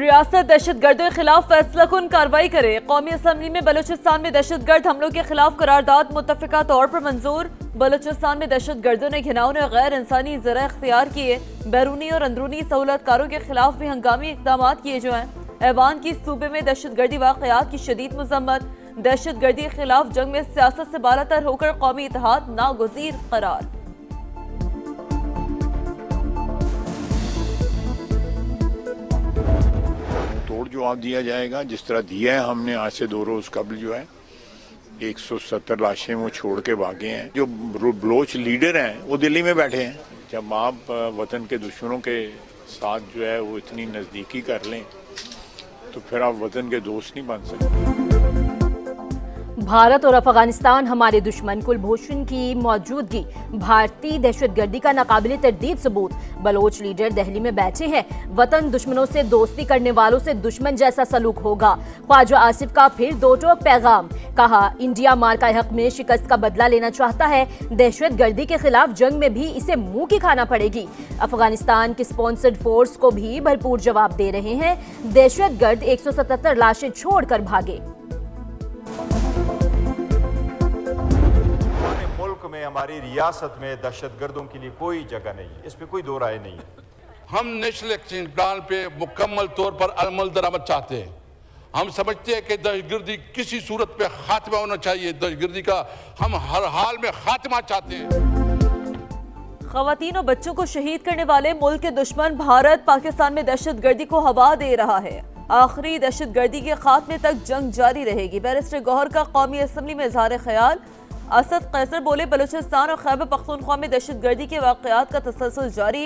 रियासत दहशत गर्दों के खिलाफ फैसला कुन कार्रवाई करे। कौमी असम्बली में बलूचिस्तान में दहशत गर्द हमलों के खिलाफ करारदाद मुत्तफिका तौर पर मंजूर। बलूचिस्तान में दहशत गर्दों ने घिनौने गैर इंसानी जरा इख्तियार किए। बैरूनी और अंदरूनी सहूलतकारों के खिलाफ भी हंगामी इकदाम किए जो हैं। ऐवान की सूबे में दहशत गर्दी वाकयात की शदीद मजम्मत। दहशत गर्दी के खिलाफ जंग में सियासत से बालातर होकर कौमी इत्तेहाद नागुज़ीर करार। तोड़ जवाब दिया जाएगा जिस तरह दिया है हमने। आज से 2 रोज कबल जो है 170 लाशें वो छोड़ के भागे हैं। जो बलोच लीडर हैं वो दिल्ली में बैठे हैं। जब आप वतन के दुश्मनों के साथ जो है वो इतनी नज़दीकी कर लें तो फिर आप वतन के दोस्त नहीं बन सकते। भारत और अफगानिस्तान हमारे दुश्मन कुलभूषण की मौजूदगी भारतीय दहशतगर्दी का नाकाबिले तरदीद सबूत। बलोच लीडर दिल्ली में बैठे हैं। वतन दुश्मनों से दोस्ती करने वालों से दुश्मन जैसा सलूक होगा। ख्वाजा आसिफ का फिर 2 टोक पैगाम। कहा इंडिया मार्का हक में शिकस्त का बदला लेना चाहता है। दहशतगर्दी के खिलाफ जंग में भी इसे मुंह की खाना पड़ेगी। अफगानिस्तान की स्पॉन्सर्ड फोर्स को भी भरपूर जवाब दे रहे हैं। दहशतगर्द 177 लाशें छोड़कर भागे। में हमारी रियासत में दहशतगर्दों के लिए कोई जगह नहीं है, इस पे कोई दो राय नहीं है। हम नेशनल एक्शन प्लान पे मुकम्मल तौर पर अमल दरामद चाहते हैं। हम समझते हैं कि दहशतगर्दी किसी सूरत पे खात्मा होना चाहिए। दहशतगर्दी का हम हर हाल में खात्मा चाहते हैं। खवातीन और बच्चों को शहीद करने वाले मुल्क के दुश्मन भारत पाकिस्तान में दहशतगर्दी को हवा दे रहा है। आखिरी दहशतगर्दी के खात्मे तक जंग जारी रहेगी। बैरिस्टर गौहर का कौमी असम्बली में इजहार ख्याल। असद कैसर बोले बलूचिस्तान और खैबर पख्तूनख्वा में दहशतगर्दी के वाकयात का तसलसल जारी।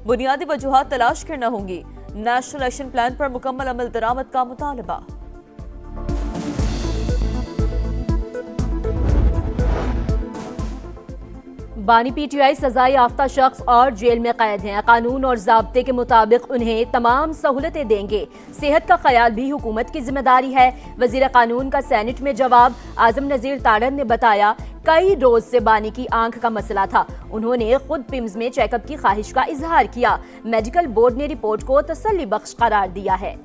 बुनियादी वजूहात तलाश करना होंगी। नेशनल एक्शन प्लान पर मुकम्मल अमल दरामद का मुतालबा। बानी पीटीआई सजा याफ्ता शख्स और जेल में कैद हैं। कानून और ज़ाब्ते के मुताबिक उन्हें तमाम सहूलतें देंगे। सेहत का ख्याल भी हुकूमत की जिम्मेदारी है। वजीर कानून का सेनेट में जवाब। आजम नजीर ताड़न ने बताया कई रोज से बानी की आंख का मसला था। उन्होंने खुद पिम्स में चेकअप की ख्वाहिश का इजहार किया। मेडिकल बोर्ड ने रिपोर्ट को तसल्ली बख्श करार दिया है।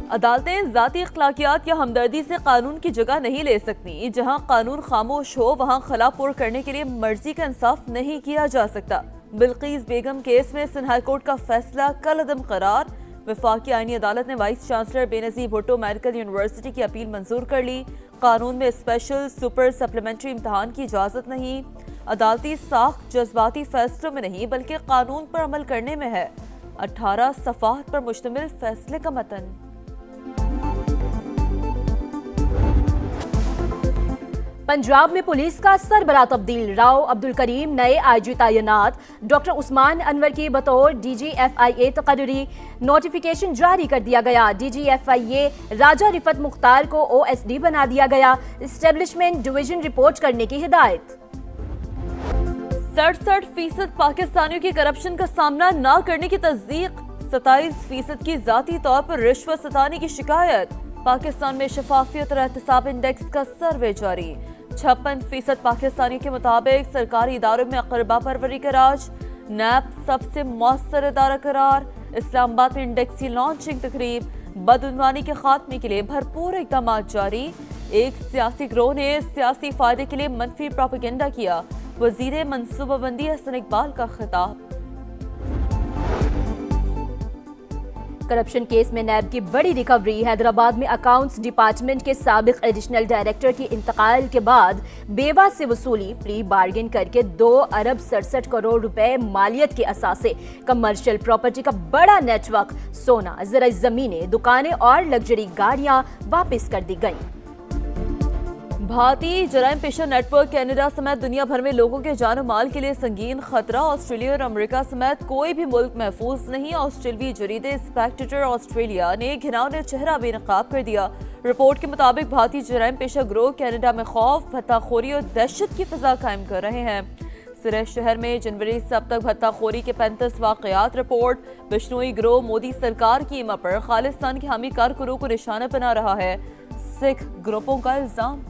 अदालतें जाती अखलाकियात या हमदर्दी से कानून की जगह नहीं ले सकती। जहां कानून खामोश हो वहां खलापुर करने के लिए मर्जी का इंसाफ नहीं किया जा सकता। बिल्कीस बेगम केस में सिंध हाई कोर्ट का फैसला कल अदम करार। वफाकी आईनी अदालत ने vice chancellor Benazir Bhutto medical university की अपील मंजूर कर ली। कानून में स्पेशल सुपर सप्लीमेंट्री इम्तहान की इजाजत नहीं। अदालती साख जज्बाती फैसलों में नहीं बल्कि कानून पर अमल करने में है। 18 सफ़ाहत पर मुश्तमिल फैसले का मतन। पंजाब में पुलिस का सरबराह तब्दील। राव अब्दुल करीम नए आईजी तैनात। डॉक्टर उस्मान अनवर की बतौर DGFIA तकर्री। नोटिफिकेशन जारी कर दिया गया। DGFIA राजा रिफत मुख्तार को OSD बना दिया गया। एस्टेब्लिशमेंट डिवीजन रिपोर्ट करने की हिदायत। 67% पाकिस्तानियों की करप्शन का सामना न करने की तस्दीक। 27% की जाती तौर पर रिश्वत सताने की शिकायत। पाकिस्तान में शफाफियत और एहतसाब इंडेक्स का सर्वे जारी। 56% पाकिस्तानी के मुताबिक सरकारी इदारों में अकरबा परवरी का राज। नैब सबसे मौसर इदारा करार। इस्लामाबाद में इंडेक्स की लॉन्चिंग तकरीब। बदउनवानी के खात्मे के लिए भरपूर इकदाम जारी। एक सियासी गिरोह ने सियासी फायदे के लिए मनफी प्रोपेगेंडा किया। वजीर मनसूबाबंदी हसन इकबाल का खिताब। करप्शन केस में नैब की बड़ी रिकवरी। हैदराबाद में अकाउंट्स डिपार्टमेंट के साबिक एडिशनल डायरेक्टर के इंतकाल के बाद बेवा से वसूली। प्री बार्गेन करके 2 अरब 67 करोड़ रुपए मालियत के असासे। कमर्शियल प्रॉपर्टी का बड़ा नेटवर्क। सोना, ज़राई ज़मीनें, दुकानें और लग्जरी गाड़ियां वापस कर दी गईं। भारतीय जराइम पेशा नेटवर्क कनाडा समेत दुनिया भर में लोगों के जान और माल के लिए संगीन खतरा। ऑस्ट्रेलिया और अमेरिका समेत कोई भी मुल्क महफूज नहीं। ऑस्ट्रेलियाई जरीदे स्पेक्टेटर ऑस्ट्रेलिया ने घिनौना चेहरा बेनकाब कर दिया। रिपोर्ट के मुताबिक भारतीय जराइम पेशा गिरोह कनाडा में खौफ, भत्ताखोरी और दहशत की फिजा कायम कर रहे हैं। सिरह शहर में जनवरी से अब तक भत्ताखोरी के 35 वाकयात रिपोर्ट। बिश्नोई गिरोह मोदी सरकार की ईमा पर खालिस्तान की हामी कारकुनों को निशाना बना रहा है। सिख ग्रुपों का इल्जाम।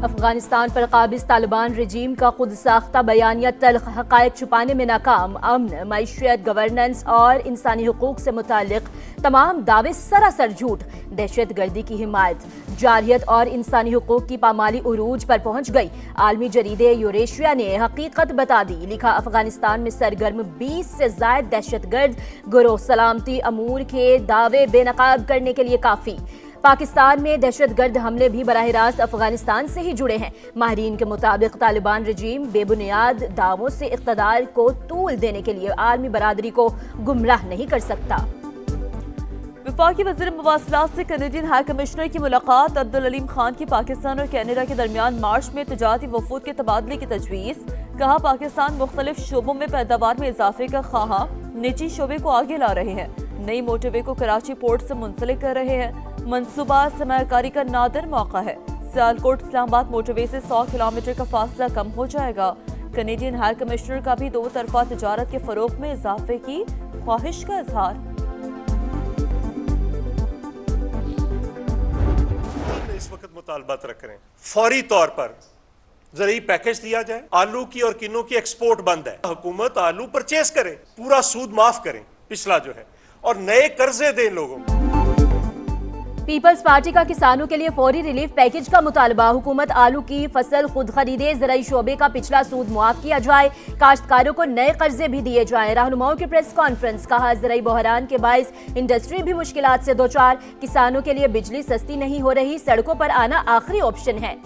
अफगानिस्तान पर काबिज तालिबान रजीम का खुद साख्ता बयानिया तल्ख हक़ाइक़ छुपाने में नाकाम। अमन, मईशत, गवर्नेंस और इंसानी हुकूक से मुतालिक तमाम दावे सरासर झूठ। दहशत गर्दी की हिमायत, जारियत और इंसानी हुकूक की पामाली उरूज पर पहुंच गई। आलमी जरीदे यूरेशिया ने हकीकत बता दी। लिखा, अफगानिस्तान में सरगर्म 20 से ज्यादा दहशतगर्द गिरोह सलामती अमूर के दावे बेनकाब करने के लिए काफी। पाकिस्तान में दहशतगर्द हमले भी बराह रास्त अफगानिस्तान से ही जुड़े हैं। माहिरीन के मुताबिक तालिबान रजीम बेबुनियाद दावों से इक़्तिदार को तूल देने के लिए आलमी बरादरी को गुमराह नहीं कर सकता। वफाकी वज़ीर मवासलात से कैनेडियन हाई कमिश्नर की मुलाकात। अब्दुल अलीम खान की पाकिस्तान और कनाडा के दरमियान मार्च में तिजारती वफूद के तबादले की तजवीज़। कहा, पाकिस्तान मुख्तलिफ शोबों में पैदावार में इजाफे का ख्वाहा निजी शोबे को आगे ला रहे हैं। नई मोटरवे को कराची पोर्ट से मुंसलिक कर रहे हैं। मंसूबा सरमायाकारी का नादिर मौका है। सियालकोट इस्लामाबाद मोटरवे से 100 किलोमीटर का फासला कम हो जाएगा। कैनेडियन हाई कमिश्नर का भी दो तरफा तजारत के फरोग में इजाफे की ख्वाहिश का इजहार। इस वक्त मुतालबात रख रहे हैं फौरी तौर पर ज़रूरी पैकेज दिया जाए। आलू की और किन्नों की एक्सपोर्ट बंद है, हुकूमत आलू परचेज करे, पूरा सूद माफ करें पिछला जो है, और नए कर्जे दें लोगों को। पीपल्स पार्टी का किसानों के लिए फौरी रिलीफ पैकेज का मुतालबा। हुकूमत आलू की फसल खुद खरीदे, ज़राई शोबे का पिछला सूद मुआफ किया जाए, काश्तकारों को नए कर्जे भी दिए जाए। रहनुमाओं की प्रेस कॉन्फ्रेंस। कहा, ज़राई बहरान के बाइस इंडस्ट्री भी मुश्किलात से दो चार। किसानों के लिए बिजली सस्ती नहीं हो रही, सड़कों पर आना आखिरी ऑप्शन है।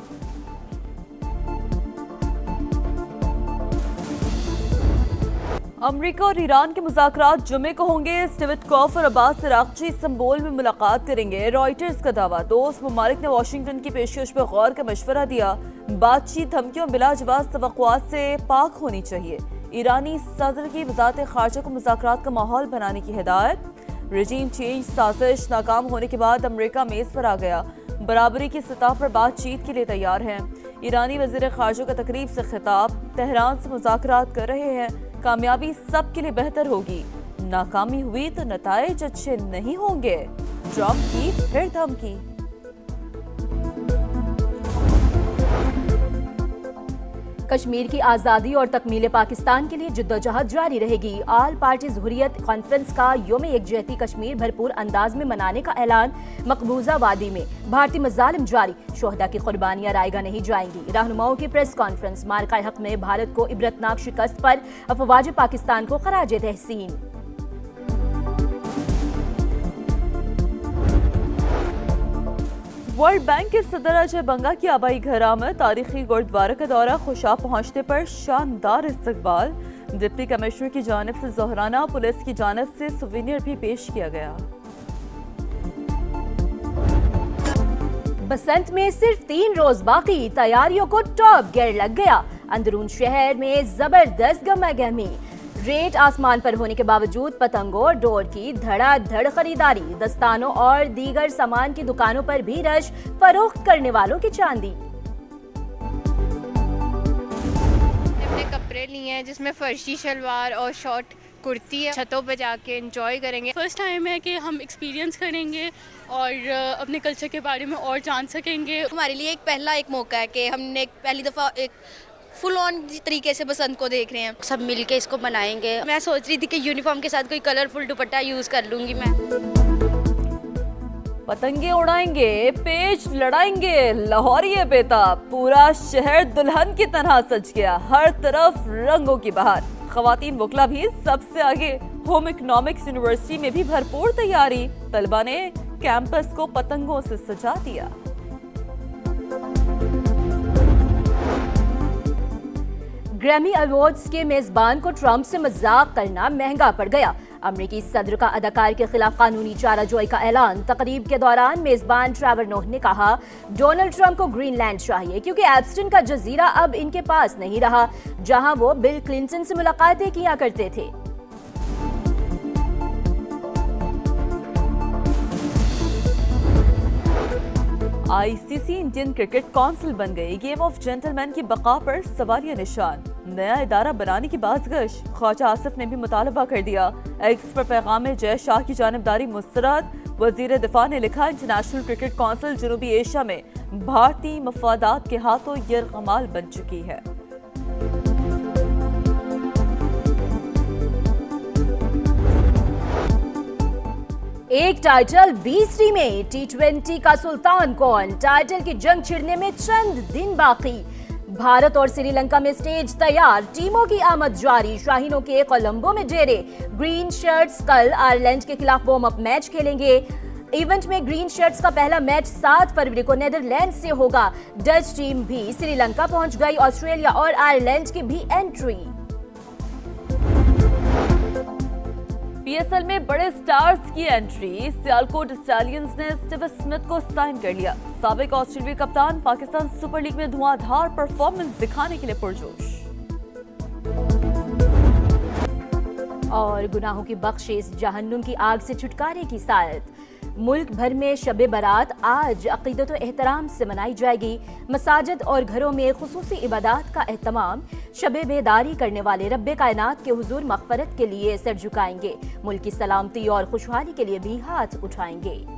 अमरीका और ईरान के मुज़ाकरात जुमे को होंगे। स्टीवकोफ और अब्बास अराग़ची इस्तांबुल में मुलाकात करेंगे। रॉयटर्स का दावा। दोस्त ममालिक ने वाशिंगटन की पेशकश पर गौर का मशवरा दिया। बातचीत धमकियों बिला जवाब तवक्कुआत से पाक होनी चाहिए। ईरानी सदर की वज़ारत ख़ारजा को मुज़ाकरात का माहौल बनाने की हिदायत। रजीम चेंज साजिश नाकाम होने के बाद अमरीका मेज़ पर आ गया। बराबरी की सतह पर बातचीत के लिए तैयार हैं। ईरानी वज़ीर ख़ारजा का तकरीब से खिताब। तेहरान से मुज़ाकरात कर रहे हैं। कामयाबी सबके लिए बेहतर होगी, नाकामी हुई तो नताइज अच्छे नहीं होंगे। ट्रंप की फिर धमकी। कश्मीर की आज़ादी और तकमील पाकिस्तान के लिए जद्दोजहद जारी रहेगी। आल पार्टीज हुर्रियत कॉन्फ्रेंस का यौम यकजहती कश्मीर भरपूर अंदाज में मनाने का ऐलान। मकबूजा वादी में भारतीय मजालिम जारी, शोहदा की कुर्बानियां रायगा नहीं जाएंगी। रहनुमाओं की प्रेस कॉन्फ्रेंस। मार्का हक में भारत को इबरतनाक शिकस्त पर अफवाज पाकिस्तान को खराज तहसीन। वर्ल्ड बैंक के सदर अजय बंगा की आबाई घर आमद। तारीखी गुरुद्वारा का दौरा। खुशाब पहुंचने पर शानदार इस्तकबाल। डिप्टी कमिश्नर की जानिब से ज़ोहराना, पुलिस की जानिब से सुवेनियर भी पेश किया गया। बसंत में सिर्फ 3 रोज बाकी, तैयारियों को टॉप गियर लग गया। अंदरून शहर में जबरदस्त गहमागहमी। रेट आसमान पर होने के बावजूद पतंगों और डोर की धड़ाधड़ खरीदारी। दस्तानों और दीगर सामान की दुकानों पर भी रश, फरोख्त करने वालों की चांदी। हमने कपड़े लिए हैं जिसमें फर्शी शलवार और शॉर्ट कुर्ती है। छतों पे जाके एंजॉय करेंगे। फर्स्ट टाइम है कि हम एक्सपीरियंस करेंगे और अपने कल्चर के बारे में और जान सकेंगे। हमारे लिए पहला मौका है कि हमने पहली दफ़ा एक फुल ऑन तरीके से बसंत को देख रहे हैं। सब मिलके इसको बनाएंगे। मैं सोच रही थी कि यूनिफॉर्म के साथ कोई कलरफुल दुपट्टा यूज़ कर लूँगी मैं। पतंगे उड़ाएंगे, पेच लड़ाएंगे, लाहौरिये बेताब। पूरा शहर दुल्हन की तरह सज गया। हर तरफ रंगों की बहार। खवातीन वकला भी सबसे आगे। होम इकोनॉमिक्स यूनिवर्सिटी में भी भरपूर तैयारी। तलबा ने कैंपस को पतंगों से सजा दिया। ग्रैमी अवार्ड्स के मेजबान को ट्रंप से मजाक करना महंगा पड़ गया। अमरीकी सदर का अदाकार के खिलाफ कानूनी चाराजोई का ऐलान। तकरीब के दौरान मेजबान ट्रेवर नोह ने कहा, डोनाल्ड ट्रंप को ग्रीनलैंड चाहिए क्योंकि एप्स्टन का जजीरा अब इनके पास नहीं रहा, जहां वो बिल क्लिंटन से मुलाकातें किया करते थे। आईसीसी इंडियन क्रिकेट काउंसिल बन गई। गेम ऑफ जेंटलमैन की बका पर सवालिया निशान। नया इदारा बनाने की बाज़गश। ख्वाजा आसिफ ने भी मुतालबा कर दिया। एक्स पर पैगाम जय शाह की जानिबदारी मुस्तरद। वजीर दिफा ने लिखा, इंटरनेशनल क्रिकेट काउंसिल जनूबी एशिया में भारतीय मफादात के हाथों यरगमाल बन चुकी है। एक टाइटल 20 में T20 का सुल्तान कौन? टाइटल की जंग छिड़ने में चंद दिन बाकी। भारत और श्रीलंका में स्टेज तैयार, टीमों की आमद जारी। शाहीनों के कोलंबो में डेरे। ग्रीन शर्ट्स कल आयरलैंड के खिलाफ वार्म अप मैच खेलेंगे। इवेंट में ग्रीन शर्ट्स का पहला मैच 7 फरवरी को नेदरलैंड से होगा। डच टीम भी श्रीलंका पहुंच गई। ऑस्ट्रेलिया और आयरलैंड की भी एंट्री। पीएसएल में बड़े स्टार्स की एंट्री। सियालकोट स्टैलियंस ने स्टीव स्मिथ को साइन कर लिया। साबिक ऑस्ट्रेलियाई कप्तान पाकिस्तान सुपर लीग में धुआंधार परफॉर्मेंस दिखाने के लिए पुरजोश। और गुनाहों की बख्शिश, जहन्नुम की आग से छुटकारे की सायत। मुल्क भर में शब बारात आज अकीदत और एहतराम से मनाई जाएगी। मसाजिद और घरों में खुसूसी इबादत का एहतमाम। शब बेदारी करने वाले रब्बे कायनात के हुजूर मग़फ़रत के लिए सर झुकाएंगे। मुल्क की सलामती और खुशहाली के लिए भी हाथ उठाएंगे।